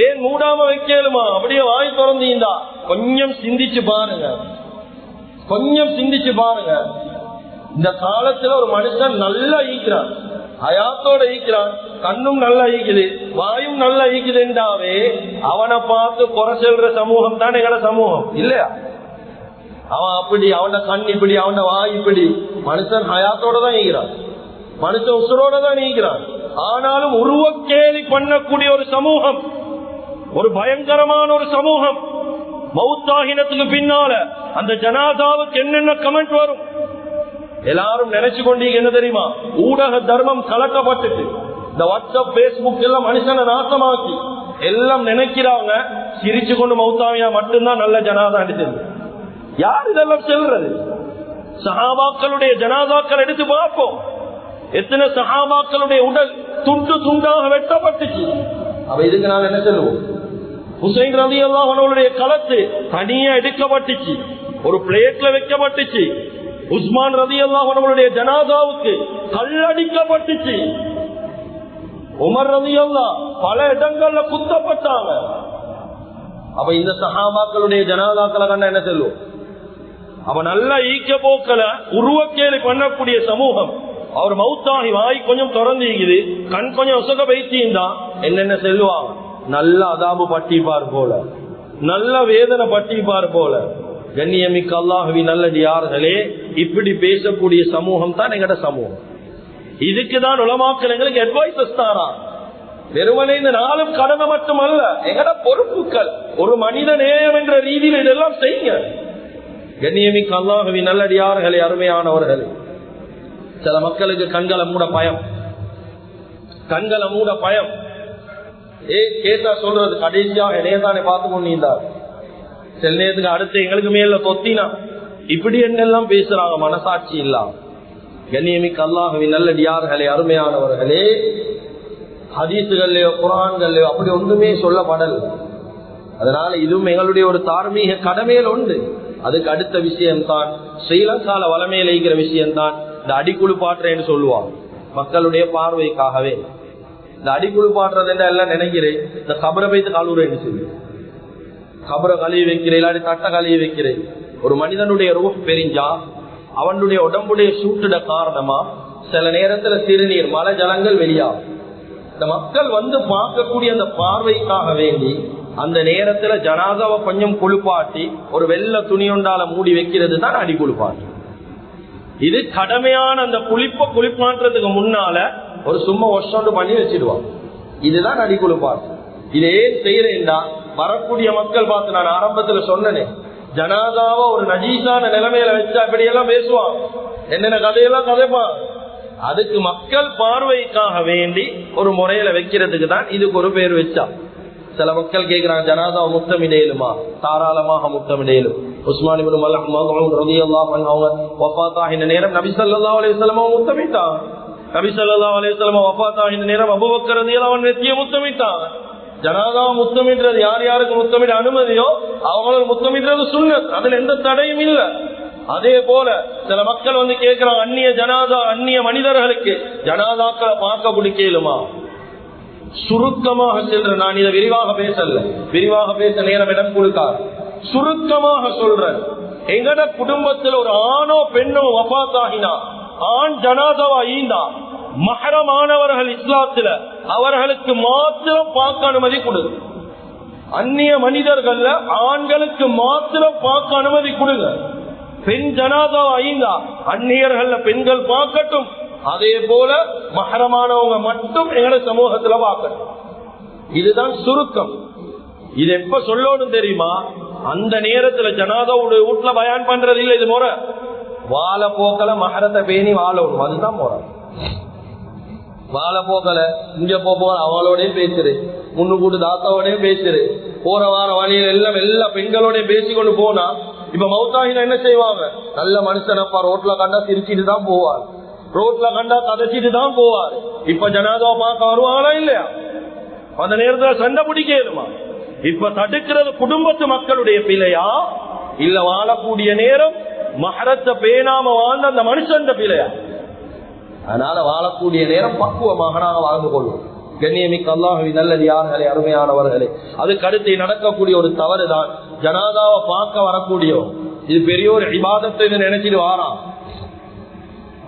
ஏன் மூடாம வைக்கலுமா? அப்படியே வாய் திறந்தீந்தா கொஞ்சம் சிந்திச்சு பாருங்க, கொஞ்சம் சிந்திச்சு பாருங்க. இந்த காலத்துல ஒரு மனுஷன் நல்லா ஈக்கிறான், ஹயாத்தோட ஈக்கிறான், கண்ணும் நல்லா ஈக்குது, வாயும் நல்லா ஈக்குதுன்றாவே அவனை பார்த்து குறை சொல்ற சமூகம் தான் எங்களோட சமூகம் இல்லையா? அவன் அப்படி, அவன கண் இப்படி, அவன வாய் இப்படி. மனுஷன் ஹயாத்தோட தான் ஈக்கிறான், மனுஷன் உசுரோட தான் ஈக்கிறான். ஆனாலும் உருவக்கேலி பண்ணக்கூடிய ஒரு சமூகம், ஒரு பயங்கரமான ஒரு சமூகம். மௌத்தாகினத்துக்கு பின்னால அந்த ஜனாதாவுக்கு என்னென்ன கமெண்ட் வரும் எல்லாரும் நினைச்சு கொண்டீங்க என்ன தெரியுமா? ஊடக தர்மம் கலக்கப்பட்டுட்டு இந்த வாட்ஸ்அப் பேஸ்புக் எல்லாம் மனுஷனை நாசமாக்கி எல்லாம் நினைக்கிறாங்க சிரிச்சு கொண்டு மௌத்தாவியா மட்டும்தான் நல்ல ஜனாதா எடுத்தது. யார் இதெல்லாம் செல்றது? சஹாபாக்களுடைய ஜனாதாக்கள் எடுத்து பார்ப்போம். எத்தனை சஹாபாக்களுடைய உடல் துண்டு துண்டாக வெட்டப்பட்டுச்சு. அப்ப இதுக்கு நாங்க என்ன சொல்லுவோம்? ஹுசைன் ரலியல்லாஹு அன்ஹுடைய களத்து தனியா எடுக்கப்பட்டுச்சு, ஒரு பிளேட்ல வைக்கப்பட்டுச்சு. உஸ்மான் ரலியல்லாஹு அன்ஹுடைய ஜனாதாவுக்கு கல்லடிக்கப்பட்டுச்சு. உமர் ரலியல்லாஹு பல இடங்கள்ல குத்தப்பட்டாங்க. அப்ப இந்த சஹாபாக்களுடைய ஜனாதாக்களை கண்ட என்ன சொல்லுவோம்? அவ நல்லா ஈக்க போக்கல உருவக்கேலி பண்ணக்கூடிய சமூகம். அவர் மௌத்தாகி வாய் கொஞ்சம் திறந்திக்குது, கண் கொஞ்சம் உசக வைத்திருந்தா என்னென்ன செல்வாங்க? நல்ல அதாபு பட்டிப்பார் போல, நல்ல வேதனை பட்டிப்பார் போல. கண்ணியமிக்க அல்லாஹ்வின் நல்லடியார்களே, இப்படி பேசக்கூடிய சமூகம் தான் எங்கட சமூகம். இதுக்குதான் உலமாக்கள் எங்களுக்கு அட்வைசஸ் தாரா. வெறுமனே இந்த நாளும் கடமை மட்டுமல்ல, எங்கட பொறுப்புகள். ஒரு மனித நேயம் என்ற ரீதியில் இதெல்லாம் செய்யுங்க. கண்ணியமிக்க அல்லாஹ்வின் நல்லடியார்களே, அருமையானவர்களே, சில மக்களுக்கு கண்களை மூட பயம். கண்களை மூட பயம். கேட்டா சொல்றது கடைசியாக நேதானே பார்த்து கொண்டிருந்தார், சில நேரத்துக்கு அடுத்து எங்களுக்கு மேல தொத்தினா இப்படி என்னெல்லாம் பேசுறாங்க, மனசாட்சி இல்லாம. கண்ணியமிக்க அல்லாஹ்வின் நல்லடியார்களே, அருமையானவர்களே, ஹதீசுகள்லயோ குர்ஆன்கள்லயோ அப்படி ஒன்றுமே சொல்லப்படல. அதனால இதுவும் எங்களுடைய ஒரு தார்மீக கடமையில் உண்டு. அதுக்கு அடுத்த விஷயம்தான் ஸ்ரீலங்கால வளமையில இருக்கிற விஷயம்தான் இந்த அடிக்குழு பாட்டுறேன்னு சொல்லுவாங்க. மக்களுடைய பார்வைக்காகவே இந்த அடிக்குழு பாட்டுறது எல்லாம் நினைக்கிறேன். இந்த கபரை வைத்து கழுவுறேன்னு சொல்லி கபரை கழுவி வைக்கிறேன், இல்லாட்டி தட்டை கழுவி வைக்கிறேன். ஒரு மனிதனுடைய ரூஹ் பெரிஞ்சா அவனுடைய உடம்புடைய சூட்டுட காரணமா சில நேரத்துல சிறுநீர் மழை ஜலங்கள் வெளியாகும். இந்த மக்கள் வந்து பார்க்கக்கூடிய அந்த பார்வைக்காக வேண்டி அந்த நேரத்துல ஜனாதாவை கொஞ்சம் குளிப்பாட்டி ஒரு வெள்ளை துணியொண்டால மூடி வைக்கிறது தான் அடி குளிப்பாட்டு. இது கடமையான அந்த குளிப்பாட்டுறதுக்கு முன்னால ஒரு சும்மா ஒஷோண்டு பண்ணி வச்சிடுவாங்க. இதுதான் அடி குளிப்பாட்டு. இது ஏன் செய்யறேன்னா வரக்கூடிய மக்கள் பார்த்து, நான் ஆரம்பத்துல சொன்னேனே, ஜனாதாவை ஒரு நஜீசான நிலைமையில வச்சா இப்படியெல்லாம் பேசுவான், என்னென்ன கதையெல்லாம் கதைப்பான். அதுக்கு மக்கள் பார்வைக்காக வேண்டி ஒரு முறையில வைக்கிறதுக்கு தான் இதுக்கு ஒரு பேர் வச்சா. சில மக்கள் கேட்கிறாங்க, ஜனாதாவை முத்தமிடையிலுமா? தாராளமாக முத்தமிடையிலும். உஸ்மான் இப்னு மல்ஊன் ரலியல்லாஹு அன்ஹு அவங்க வஃபாத் ஆகின நேரம் நபி ஸல்லல்லாஹு அலைஹி வஸல்லம் முத்தமிட்டாங்க. நபி ஸல்லல்லாஹு அலைஹி வஸல்லம் வஃபாத் ஆகின நேரம் அபூபக்கர் ரலியல்லாஹு அன்ஹு நெத்தியை முத்தமிட்டாங்க. ஜனாதாவை முத்தமிடுறது யார் யாருக்கு முத்தமிட அனுமதியோ அவங்களுக்கு முத்தமிடுறது சுன்னத், அதுல எந்த தடையும் இல்லை. அதே போல சில மக்கள் வந்து கேட்கிறாங்க, அந்நிய ஜனாதா அந்நிய மனிதர்களுக்கு ஜனாதாக்களை பார்க்க பிடிக்கலுமா? சுருக்கமாக செல்ற, நான் இதை விரிவாக பேசல, விரிவாக பேச நேரம் இடம் கொடுக்காது. சுருக்கமாக சொல்றேன், எங்கட குடும்பத்தில் ஒரு ஆணோ பெண்ணோ வஃபாத் ஆகினா, ஆண் ஜனாதாவா ஈந்தா, மஹரமானவர்கள் இஸ்லாத்துல அவர்களுக்கு மாத்திரம் பார்க்க அனுமதி கொடுங்க. அந்நிய மனிதர்கள்ல ஆண்களுக்கு மாத்திரம் பார்க்க அனுமதி கொடுங்க. பெண் ஜனாதாவா ஈந்தா அந்நியர்கள் பெண்கள் பார்க்கட்டும். அதே போல மஹரமானவங்க மட்டும் எங்களை சமூகத்துல பார்க்கணும். இதுதான் சுருக்கம். இது எப்ப சொல்லணும் தெரியுமா? அந்த நேரத்துல ஜனாதாவுடைய வீட்டுல பயான் பண்றது இல்லை. இது முறை வாழ போக்கல மஹரத்தை பேணி வாழணும், அதுதான் முறை. வாழ போக்கல இங்க போக அவளோடய பேசுரு, முன்னு கூட்டு தாத்தாவோடய பேசுரு, போற வார வழியில எல்லாம் எல்லா பெண்களோடய பேசிக்கொண்டு போனா, இப்ப மௌத்தாகினா என்ன செய்வாங்க? நல்ல மனுஷனப்பா, ரோட்ல கண்டா சிரிச்சிட்டு தான் போவார், ரோட்ல கண்டா கதைச்சிட்டு தான் போவார். இப்ப ஜனாதாவை பார்க்க வருவாங்களா இல்லையா? அந்த நேரத்துல சண்டை பிடிக்கலுமா? இப்ப தடுக்கிறது குடும்பத்து மக்களுடைய பிழையா, இல்ல வாழக்கூடிய நேரம் மஹரத்தை பேணாம வாழ்ந்த அந்த மனுஷன் பிழையா? அதனால வாழக்கூடிய நேரம் பக்குவமாக நாங்கள் வாழ்ந்து கொள்வோம். கண்ணியமிக்க அல்லாஹ்வின் நல்லடியார்களே, அருமையானவர்களே, அதுக்கு அடுத்து நடக்கக்கூடிய ஒரு தவறு தான் ஜனாதாவை பார்க்க வரக்கூடியோம். இது பெரிய ஒரு இபாதத்தை நினைச்சிட்டு வாராம்.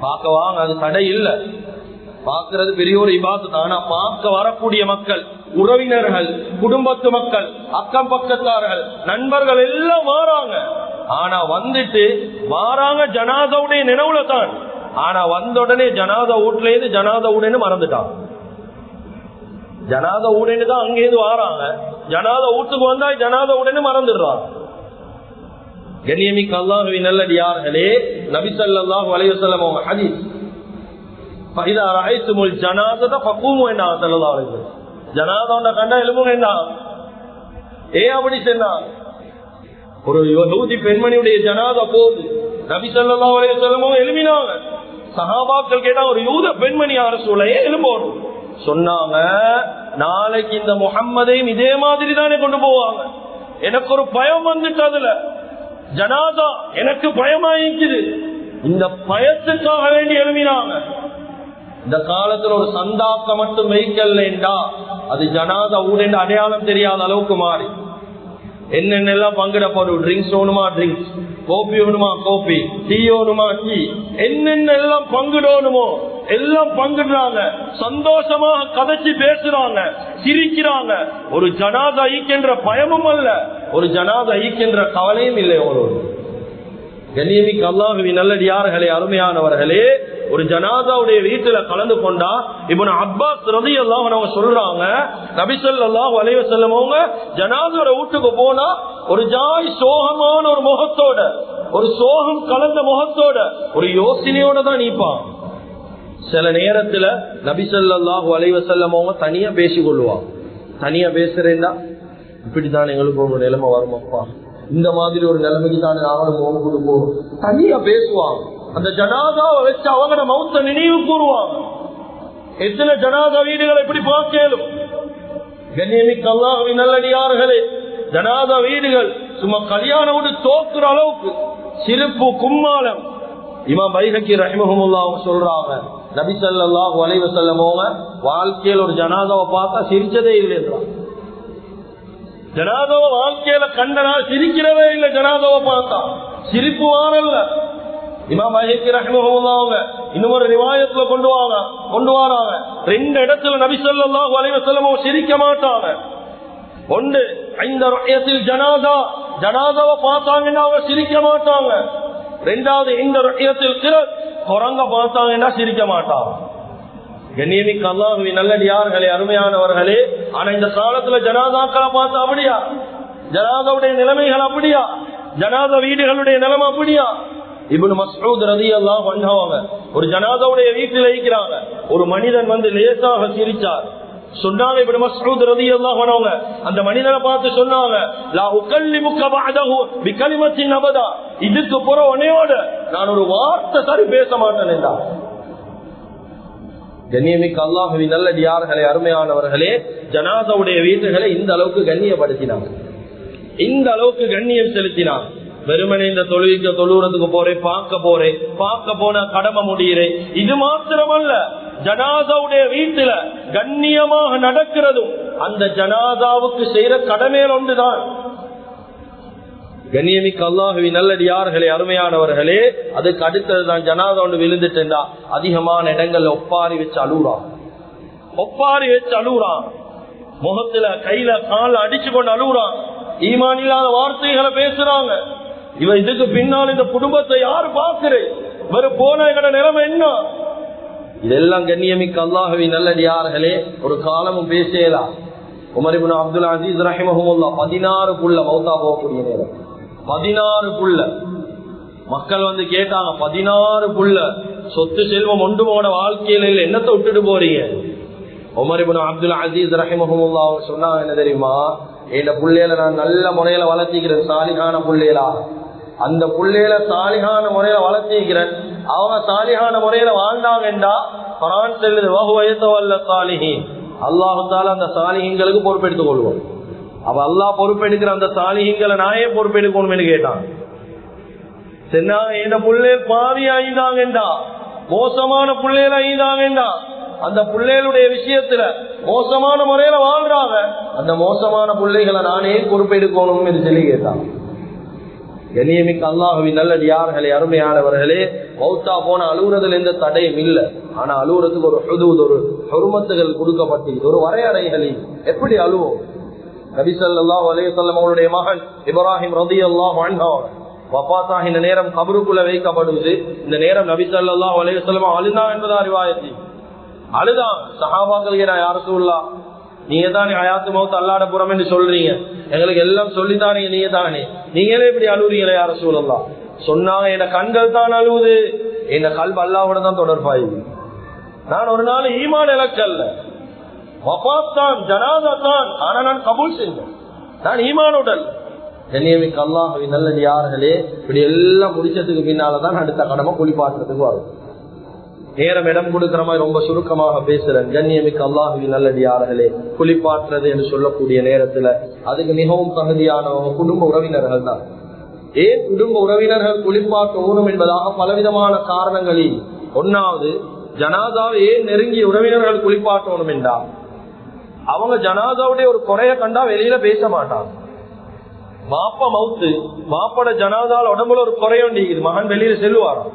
பார்க்க வாங்க, அது தடை இல்லை, பார்க்கிறது பெரிய ஒரு இபாதத். ஆனா பார்க்க வரக்கூடிய மக்கள், உறவினர்கள், குடும்பத்து மக்கள், அக்கம் பக்கத்தார்கள், நண்பர்கள் எல்லாம் வாராங்க. ஆனா வந்துட்டு வாராங்க ஜனாதாவுடைய நினைவுல தான். ஆனா வந்த உடனே ஜனாதா வீட்டுல இருந்து ஜனாதா உடனே மறந்துட்டான். ஜனாதா உடனே தான் அங்கேருந்து வாராங்க, ஜனாதா வீட்டுக்கு வந்தா ஜனாதா உடனே மறந்துடுறான். கண்ணியமிக்க அல்லாஹ்வின் நல்லடியார்களே, நபி ஸல்லல்லாஹு அலைஹி வஸல்லம் அவங்க ஹதீஸ், ஃபஇதா ரஅய்துமுல் ஜனாஸத ஃபகூமு என்ன ஸல்லல்லாஹு அலைஹி வஸல்லம், ஜனாதாவை கண்டா எழும்புங்க என்ன. அப்படி சொன்னா, ஒரு யஹூதி பெண்மணியுடைய ஜனாதா போகுது, நபி ஸல்லல்லாஹு அலைஹி வஸல்லம் எழுப்பினாங்க. சஹாபாக்கள் கேட்டா, ஒரு யூத பெண்மணி யார சொல்ல எழும்போடும் சொன்னாங்க, நாளைக்கு இந்த முஹம்மதையும் இதே மாதிரி தானே கொண்டு போவாங்க. எனக்கு ஒரு பயம் வந்துட்டு, அதுல ஜனாதா எனக்கு பயமாயிருக்குது. இந்த பயத்துக்காக வேண்டி எழுப்பினாங்க. இந்த காலத்துல ஒரு சந்தாக்க மட்டும் வைக்கலா, அது ஜனாதா ஊரெண்டு அடையாளம் தெரியாத அளவுக்கு மாறி என்னென்னலாம் பங்கிடப்படும். ட்ரிங்க்ஸ் வேணுமா ட்ரிங்க்ஸ், கோப்பி வேணுமா கோப்பி, டீ வேணுமா டீ, என்னென்ன எல்லாம் பங்கிடணுமோ எல்லாம் பங்கிடுறாங்க, சந்தோஷமாக கதைச்சு பேசுறாங்க, சிரிக்கிறாங்க. ஒரு ஜனாதா ஈக்கின்ற பயமும் அல்ல, ஒரு ஜனாதா ஈக்கின்ற கவலையும் இல்லை. ஒரு கண்ணியமிக்க அல்லாஹுவின் நல்லடியார்களே, அருமையானவர்களே, ஒரு ஜனாதாவுடைய வீட்டுல கலந்து கொண்டா இப்னு அப்பாஸ் ரலியல்லாஹு அன்ஹு சொல்றாங்க, நபி ஸல்லல்லாஹு அலைஹி வஸல்லம் அவங்க ஜனாதாவோட வீட்டுக்கு போனா ஒரு ஜாய் சோகமான ஒரு முகத்தோட, ஒரு சோகம் கலந்த முகத்தோட, ஒரு யோசனையோட தான் நீப்பான். சில நேரத்துல நபி ஸல்லல்லாஹு அலைஹி வஸல்லம் அவங்க தனியா பேசிக் கொள்வாங்க. தனியா பேசுறேன்னா இப்படித்தான் எங்களுக்கு ஒரு நிலைமை வருமாப்பா, இந்த மாதிரி ஒரு நிலைமைக்கு தானே நாங்களும் முகம் கொடுப்போம். தனியா பேசுவாங்க. அந்த ஜனாதாவை வச்சு அவங்களோட மௌத்த நினைவு கூறுவாங்க. எத்தனை ஜனாதா வீடுகளை எப்படி பார்க்கலும். கண்ணியமிக்க அல்லாஹ்வின் நல்லடியார்களே, ஜனாதா வீடுகள் சும்மா கல்யாணம் விட்டு தோக்குற அளவுக்கு சிரிப்பு கும்மாளம். இமாம் பைஹக்கி ரஹிமஹுல்லாஹ் அவங்க சொல்றாங்க, நபி ஸல்லல்லாஹு அலைஹி வஸல்லம் அவங்க வாழ்க்கையில் ஒரு ஜனாதாவை பார்த்தா சிரிச்சதே இல்லைன்றாங்க. ஜனாதாவை வாழ்க்கையில கண்டனா சிரிக்கிறவே இல்லை. ஜனாதாவை பார்த்தா சிரிப்பு வாரல்ல. இமாம் பைஹக்கி ரஹிமஹுல்லாஹ் அவங்க இன்னொரு ரிவாயத்துல கொண்டு வராங்க, 2 இடத்துல நபி ஸல்லல்லாஹு அலைஹி வஸல்லம் சிரிக்க மாட்டாங்க. ஒன்று இந்த ருஹ்யத்தில் ஜனாதா, ஜனாதாவை பார்த்தாங்கன்னா அவங்க சிரிக்க மாட்டாங்க. 2வது இந்த ருஹ்யத்தில் கிரத், குரங்க பார்த்தாங்கன்னா சிரிக்க மாட்டாங்க. கண்ணியமிக்க அல்லாஹ்வின் நல்லடியார்களே, அருமையானவர்களே, ஆனா இந்த காலத்துல ஜனாதாக்களை பார்த்தா அப்படியா? ஜனாதாவுடைய நிலைமைகள் அப்படியா? ஜனாதா வீடுகளுடைய நிலைமை அப்படியா? இப்னு மஸ்ஊத் ரலியல்லாஹு அன்ஹு ஒரு ஜனாதாவுடைய வீட்டில் இருக்கிறாங்க. ஒரு மனிதன் வந்து லேசாக சிரிச்சார். சொன்னாங்க இப்னு மஸ்ஊத் ரலியல்லாஹு அன்ஹு அந்த மனிதனை பார்த்து சொன்னாங்க, லா உகல்லிமுக பஅதஹு பிகலிமத்தின் அபதா, இதுக்கு புற உன்னையோட நான் ஒரு வார்த்தை சரி பேச மாட்டேன் என்றார். கண்ணியமிக்க அல்லாஹ்வின் நல்லடியார்களே, அருமையானவர்களே, ஜனாதாவுடைய வீட்டுகளை இந்த அளவுக்கு கண்ணியப்படுத்தினாங்க, இந்த அளவுக்கு கண்ணியம் செலுத்தினாங்க. வெறுமனே இந்த தொழுவிக்க தொழுறதுக்கு போறேன், பார்க்க போன கடமை முடிகிறேன், இது மாத்திரமல்ல, ஜனாதாவுடைய வீட்டுல கண்ணியமாக நடக்கிறதும் அந்த ஜனாதாவுக்கு செய்யற கடமையில் ஒன்றுதான். கண்ணியமிக்க அல்லாஹ்வின் நல்லடியார்களே, அருமையானவர்களே, அதுக்கு அடுத்ததுதான் ஜனாதா ஒன்று விழுந்துட்டா அதிகமான இடங்கள்ல ஒப்பாரி வச்சு அழுகுறான், முகத்துல கையில கால அடிச்சு கொண்டு அழுகுறான், ஈமான் இல்லாத வார்த்தைகளை பேசுறாங்க. இதுக்கு பின்னால் இந்த குடும்பத்தை யாரு பாக்குறேன், வெறும் போன எங்கட நிலைமை என்ன? இதெல்லாம் கண்ணியமிக்க அல்லாஹ்வின் நல்லடியார்களே ஒரு காலமும் பேசலாம். உமர் இப்னு அப்துல் அசீஸ் ரஹிமஹுல்லாஹ் 16 புள்ள மௌத்தா போகக்கூடிய நேரம், 16 புள்ள. மக்கள் வந்து கேட்டாங்க, 16 புள்ள சொத்து செல்வம் ஒன்று போன வாழ்க்கையில இல்ல, என்னத்தை விட்டுட்டு போறீங்க? உமர் இப்னு அப்துல் அசீஸ் ரஹிமஹுல்லாஹ் சொன்னாங்க, என்ன தெரியுமா, இந்த புள்ளையில நான் நல்ல முறையில வளர்த்திக்கிறேன், சாலிகான புள்ளையிலா, அந்த புள்ளையில சாலிகான முறையில வளர்த்திக்கிறேன், அவங்க சாலிகான முறையில வாழ்ந்தாங்கன்றா குர்ஆன் சொல்லுது, வஹுவயத்தவல்ல சாலிஹீன், அல்லாஹ் தஆலா அந்த சாலிஹீன்களுக்கு பொறுப்பெடுத்துக் கொள்வோம். அப்ப அல்லாஹ் பொறுப்பெடுக்கிற அந்த சாலிஹீன்களை நானே பொறுப்பெடுக்கணும்னு கேட்டான். இந்த புள்ளை பாவி ஆயிதாங்கண்டா, மோசமான புள்ளையில ஆயிதாங்கண்டா, அந்த பிள்ளைகளுடைய விஷயத்துல மோசமான முறையில வாழ்றாங்க, அந்த மோசமான பிள்ளைகளை நானே பொறுப்பெடுக்கணும் என்று சொல்லி கேட்டாங்க. கண்ணியமிக்க அல்லாஹ்வின் நல்லடியார்களே, அருமையானவர்களே, மௌத்தா போன அழுகுறதுல எந்த தடையும் இல்லை. ஆனா அழுகுறதுக்கு ஒரு ஹுதூத், ஒரு ஹுர்மத்துகள் கொடுக்கப்பட்டு ஒரு வரையறைகளில் எப்படி அழுவோம்? நபி ஸல்லல்லாஹு அலைஹி வஸல்லம் அவருடைய மகன் இப்ராஹிம் ரலியல்லாஹு அன்ஹு வஃபாத் இந்த நேரம் கபருக்குள்ள வைக்கப்படுவது. இந்த நேரம் நபி ஸல்லல்லாஹு அலைஹி வஸல்லம் அழுதாங்க என்பதா ரிவாயத். அழுதான் சஹாபாக்கள், யா ரசூலுல்லாஹ், நீங்க தானே ஹயாத்து மௌத் அல்லாஹ்ட புறம் என்று சொல்றீங்க, எங்களுக்கு எல்லாம் சொல்லித்தானே, நீங்க தானே, நீங்களே இப்படி அழுவுறீங்களே யா ரசூலுல்லாஹ்? சொன்னாங்க, என் கண்கள் தான் அழுவுது, என் கல்பு அல்லாஹ்வோட தான் தொடர்பாயுது. நான் ஒரு நாள் ஈமான் இலக்கல்ல, வஃபாத் தான், ஜனாஸா தான், ஆனா நான் கபூல் செஞ்சேன், நான் ஈமானுடன். கண்ணியமிக்க அல்லாஹ்வின் நல்லடியார்களே, இப்படி எல்லாம் முடிச்சதுக்கு பின்னாலதான் அடுத்த கடமை குளிப்பாட்டுறதுக்கு வரும். நேரம் இடம் கொடுக்கிற மாதிரி ரொம்ப சுருக்கமாக பேசுறேன். கண்ணியமிக்க அல்லாஹ்வின் நல்லடியார்களே, குளிப்பாற்றுறது என்று சொல்லக்கூடிய நேரத்துல அதுக்கு மிகவும் தகுதியானவங்க குடும்ப உறவினர்கள் தான். ஏன் குடும்ப உறவினர்கள் குளிப்பாட்ட ஊனும் என்பதாக பலவிதமான காரணங்களில் ஒன்னாவது, ஜனாதாவை ஏன் நெருங்கிய உறவினர்கள் குளிப்பாட்டணும் என்றால், அவங்க ஜனாதாவுடைய ஒரு குறைய கண்டா வெளியில பேச மாட்டாங்க. மாப்பா மவுத்து, மாப்போட ஜனாதால உடம்புல ஒரு குறையும், மகன் வெளியில செல்லுவாராம்,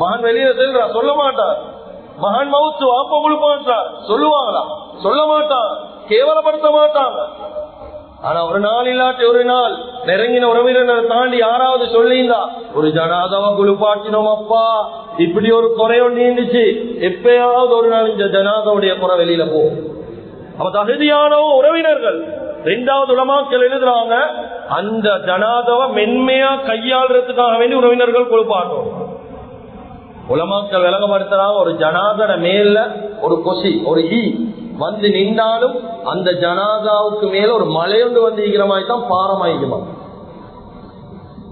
மகன் வெளியில செல்றா, சொல்ல மாட்டார். மகன் மவுத்து வாப்ப குளிப்பாட்டார், சொல்லுவாங்களா? சொல்ல மாட்டாங்க, கேவலப்படுத்த மாட்டாங்க. ஆனா ஒரு நாள் இல்லாட்டி ஒரு நாள் நெருங்கின உறவினரை தாண்டி யாராவது சொல்லியிருந்தா, ஒரு ஜனாதாவை குளிப்பாட்டினோம் அப்பா, இப்படி ஒரு குறையொன்று இருந்துச்சு, எப்பயாவது ஒரு நாள் இந்த ஜனாதாவுடைய குறை வெளியில போகும். அப்ப தகுதியான உறவினர்கள். இரண்டாவது உலமாக்கள் எழுதுறாங்க, அந்த ஜனாதாவை மென்மையா கையாளுறதுக்காக வேண்டி உறவினர்கள் குளிப்பாட்டோம். உலமாக்கள் விளங்கப்படுத்துறாங்க, ஒரு ஜனாதர மேல ஒரு கொசி, ஒரு ஈ வந்து நின்றாலும் அந்த ஜனாதாவுக்கு மேல ஒரு மலையொன்று வந்து ஈக்கிற மாதிரி தான் பாரமாயிக்குமா.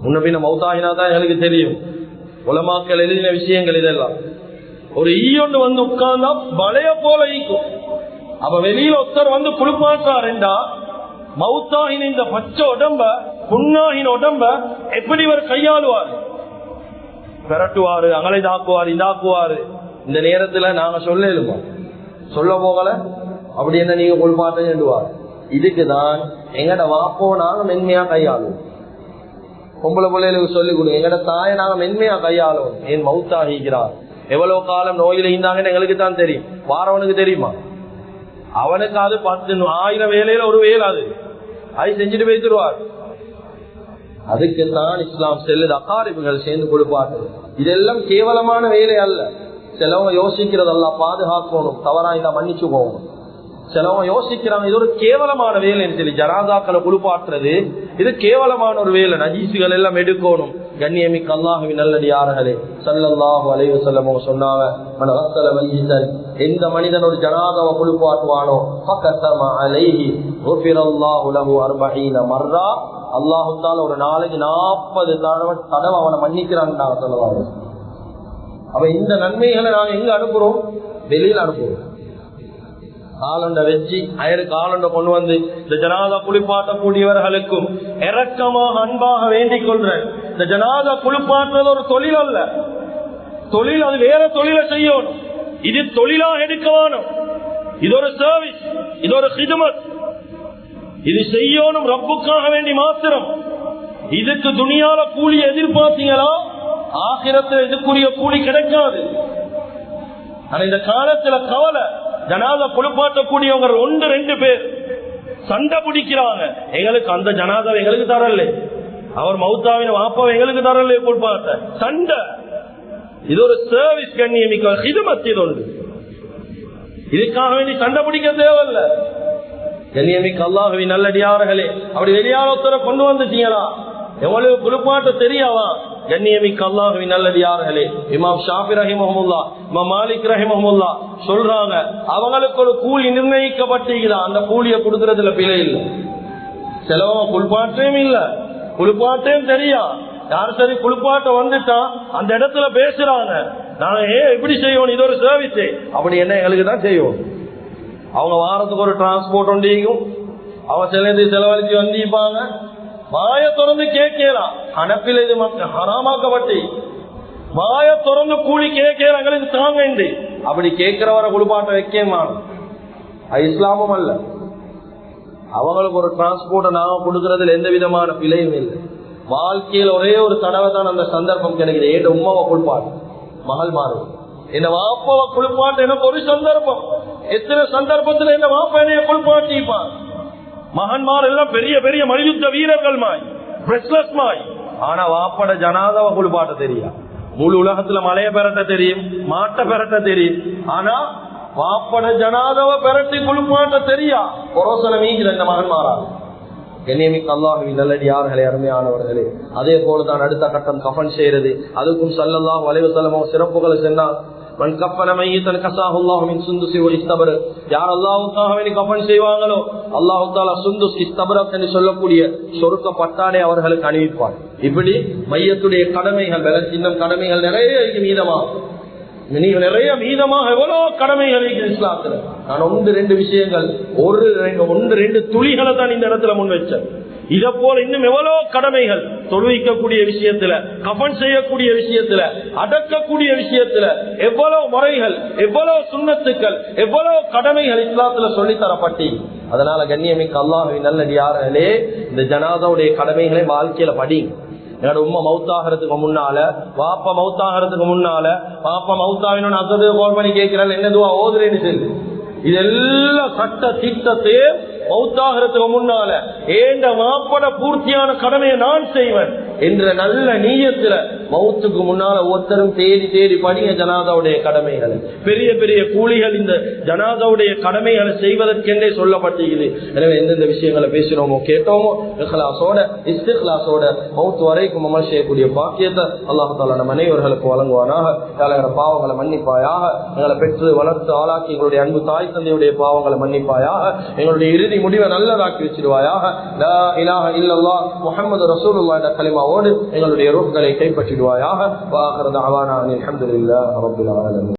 முன்ன பின்ன மௌத்தாகினா தான் எங்களுக்கு தெரியும். உலமாக்கள் எழுதின விஷயங்கள் இதெல்லாம். ஒரு ஈயொன்று வந்து உட்கார்ந்தா மலைய போல ஈக்கும். அப்ப வெளியில ஒருத்தர் வந்து குளிப்பாற்றாருண்டா, மௌத்தாகின இந்த பச்சை உடம்ப, புண்ணாகின உடம்ப எப்படி இவர் கையாளுவார்? விரட்டுவாரு, அங்களை தாக்குவாரு, இதாக்குவாரு. இந்த நேரத்துல நாங்க சொல்லலுமா? சொல்ல போகல, அப்படி என்ன நீங்க குளிப்பாட்டுவார். இதுக்குதான் எங்கட வாப்போ நாங்க மென்மையா கையாளுவோம். பொம்பளை பிள்ளைகளுக்கு சொல்லிக் கொடுங்க, எங்கட தாயை நாங்க மென்மையா கையாளுவோம். ஏன் மௌத்தாகிறார், எவ்வளவு காலம் நோயில இருந்தாங்கன்னு எங்களுக்கு தான் தெரியும். வாரவனுக்கு தெரியுமா? அவனுக்கு அது 10,000 வேலையில ஒரு வேலை, அது செஞ்சுட்டு வைத்துருவார். அதுக்குத்தான் இஸ்லாம் செல்லுது, அகாரிபுகள் சேர்ந்து கொடுப்பார்கள். இதெல்லாம் கேவலமான வேலை அல்ல. சிலவங்க யோசிக்கிறதல்ல, பாதுகாக்கணும், தவறா இருந்தா மன்னிச்சு போகணும். சிலவங்க யோசிக்கிறாங்க இது ஒரு கேவலமான வேலைன்னு சொல்லி ஜனாதாக்களை குளிப்பாற்றுறது இது கேவலமான ஒரு வேலை, நஜீசுகள் எல்லாம் எடுக்கணும். கண்ணியமிக்க அல்லாஹுவின் நல்லடியார்களே, ஸல்லல்லாஹு அலைஹி வஸல்லம் சொன்னாங்க, மன் கஸல மய்யிதன், எந்த மனிதன் ஒரு ஜனாதாவை குளிப்பாட்டுவானோ ஃபகத்தம அலைஹி குஃபிரல்லாஹு லஹு 40 மர்ரா, அல்லாஹ் தஆலா ஒரு நாளைக்கு 40 தடவை அவனை மன்னிக்கிறாங்க ஸல்லல்லாஹு அலைஹி வஸல்லம். அப்ப இந்த நன்மைகளை நாங்க எங்க அனுப்புறோம்? வெளியில அனுப்புறோம். காலண்ட வச்சு அயருக்கு காலண்ட கொண்டு வந்து இந்த ஜனாதா குளிப்பாட்டக்கூடியவர்களுக்கும் இரக்கமாக அன்பாக வேண்டிக் கொள்றேன். இந்த ஜனாதா குளிப்பாட்டுறது ஒரு தொழில் அல்ல. தொழில் அது வேற தொழிலை செய்யணும். இது தொழிலா எடுக்க வேணும். இது ஒரு சர்வீஸ், இது ஒரு ஹிதமத். இது செய்யணும் ரப்புக்காக வேண்டி மாத்திரம். இதுக்கு துனியால கூலி எதிர்பார்த்தீங்களா, ஆகிரத்தில் இதுக்குரிய கூலி கிடைக்காது. ஆனா இந்த காலத்துல கவலை, ஜனாதா குளிப்பாட்டக்கூடியவங்க 1-2 பேர் சண்டை பிடிக்கிறாங்க. எங்களுக்கு அந்த ஜனாதா எங்களுக்கு தரல, அவர் மௌத்தாவின் வாப்பாவை எங்களுக்கு தரல குளிப்பாட்ட சண்டை. இது ஒரு சர்வீஸ், கண்ணியமிக்க ஹிதமத். ஒன்று இதுக்காக வேண்டி சண்டை பிடிக்க தேவையில்ல. கண்ணியமிக்க அல்லாஹுவின் நல்லடியார்களே, அப்படி வெளியாளத்தரை கொண்டு வந்துட்டீங்களா, எவ்வளவு குளிப்பாட்ட தெரியாவா? கண்ணியமிக்க அல்லாஹுவின் நல்லடியார்களே, இமாம் ஷாஃபி ரஹிமஹுல்லாஹ், இமாம் மாலிக் ரஹிமஹுல்லாஹ் சொல்றாங்க, அவங்களுக்கு ஒரு கூலி நிர்ணயிக்கப்பட்டிருக்குதா, அந்த கூலியை கொடுக்கறதுல பிழை இல்லை. சிலவங்க குளிப்பாட்டையும் இல்ல, குளிப்பாட்டையும் தெரியா, யார் சரி குளிப்பாட்ட வந்துட்டா அந்த இடத்துல பேசுறாங்க, நாங்க எப்படி செய்வோம், இது ஒரு சர்வீஸ், அப்படி என்ன எங்களுக்கு தான் செய்வோம். அவங்க வாரத்துக்கு ஒரு டிரான்ஸ்போர்ட் ஒன்றியும் அவங்க செலவழிச்சு வந்திருப்பாங்க. வாய திறந்து கேட்கலாம், அனப்பில் இது ஹராமாக்கப்பட்டு வாய திறந்து கூலி கேட்கலாம், எங்களுக்கு தாங்க. அப்படி கேட்கிறவரை குளிப்பாட்ட வைக்கமானோம், அது இஸ்லாமும் அல்ல. அவங்களுக்கு ஒரு டிரான்ஸ்போர்ட்டை நாம கொடுக்கறதுல எந்த விதமான பிழையும் இல்லை. வாழ்க்கையில் ஒரே ஒரு தடவை தான் அந்த சந்தர்ப்பம் கிடைக்குது. ஏன் உமாவை குளிப்பாட்டு, மகள் மாறும், என்ன வாப்பாவை குளிப்பாட்டு எனக்கு ஒரு சந்தர்ப்பம். எத்தனை சந்தர்ப்பத்தில் என்ன வாப்பா என்னைய குளிப்பாட்டிப்பான். மகன்மார் எல்லாம் பெரிய பெரிய மல்யுத்த வீரர்கள் மாய், ரெஸ்லர்ஸ் மாய். ஆனா வாப்பட ஜனாதாவை குளிப்பாட்ட தெரியும். முழு உலகத்துல மலையை பெறட்ட தெரியும், மாட்டை பெறட்ட தெரியும். ஆனா வாப்பட ஜனாதாவை பெறட்டி குளிப்பாட்ட தெரியா. பொரோசனை மீகிற இந்த மகன்மாரா. கண்ணியமிக்க அல்லாஹுவின் நல்லடியார்களே, அருமையானவர்களே, அதே போலதான் அடுத்த கட்டம் கஃபன் செய்யறது. அதுக்கும் ஸல்லல்லாஹு அலைஹி வஸல்லம் சிறப்புகளை சொன்னார். மன் கஃபன மய்யிதன் கஸாஹு அல்லாஹு மின் சுந்துஸி வ இஸ்தபர், யார் அல்லாஹ்வுக்காக வேண்டி கஃபன் செய்வாங்களோ அல்லாஹ் தஆலா சுந்துஸ் இஸ்தபரத் என்று சொல்லக்கூடிய சொர்க்க பட்டாடை அவர்களுக்கு அணிவிப்பார். இப்படி மையத்துடைய கடமைகள், இன்னும் கடமைகள் நிறைய மீதமா, நிறைய மீதமாக எவ்வளவு கடமைகள் இஸ்லாத்துல. நான் 1-2 விஷயங்கள், 1-2 துளிகளை தான் இந்த இடத்துல முன் வச்சேன். இத போல இன்னும் எவ்வளவு கடமைகள், தொழுவிக்கக்கூடிய விஷயத்துல, கஃபன் செய்யக்கூடிய விஷயத்துல, அடக்கக்கூடிய விஷயத்துல எவ்வளவு முறைகள், எவ்வளவு சுன்னத்துக்கள், எவ்வளவு கடமைகள் இஸ்லாத்துல சொல்லித்தரப்பட்டி. அதனால கண்ணியமிக்க அல்லாஹ்வின் நல்லடியார்களே, இந்த ஜனாதாவுடைய கடமைகளை வாழ்க்கையில படி. என்னோட உம்மா மௌத்தாகிறதுக்கு முன்னால, வாப்பா மௌத்தாகிறதுக்கு முன்னால, பாப்பா மௌத்தாவினோட அசது கோல் பண்ணி கேட்கிறாள் என்ன துவா ஓதுறேன்னு சொல்லி. இதெல்லாம் சட்ட திட்டத்தையே மௌத்தாகிறதுக்கு முன்னால ஏண்ட மாப்பட பூர்த்தியான கடமையை நான் செய்வேன் என்ற நல்ல நீயத்துல மௌத்துக்கு முன்னால ஒருத்தரும் தேடி தேடி படிங்க ஜனாதாவுடைய கடமைகளை. பெரிய பெரிய கூலிகள் இந்த ஜனாதாவுடைய கடமைகளை செய்வதற்கென்றே சொல்லப்பட்டிருக்குது. எனவே எந்தெந்த விஷயங்களை பேசினோமோ கேட்டோமோ இஹ்லாஸோட இஸ்திக்லாஸோட மௌத்து வரைக்கும் அமல் செய்யக்கூடிய பாக்கியத்தை அல்லாஹ் தஆலா நம் அனைவர்களுக்கு வழங்குவானாக. எங்களோட பாவங்களை மன்னிப்பாயாக. எங்களை பெற்று வளர்த்து ஆளாக்கி எங்களுடைய அன்பு தாய் தந்தையுடைய பாவங்களை மன்னிப்பாயாக. எங்களுடைய இறுதி முடிவை நல்லதாக்கி வச்சிருவாயாக. லா இலாஹ இல்லல்லாஹ் முஹம்மது ரசூலுல்லாஹ் என்ற கலிமாவோடு எங்களுடைய ரூஹ்களை கைப்பற்றிடுவாயாக. வ ஆகிரு தஅவானா அல்ஹம்துலில்லாஹி ரப்பில் ஆலமீன்.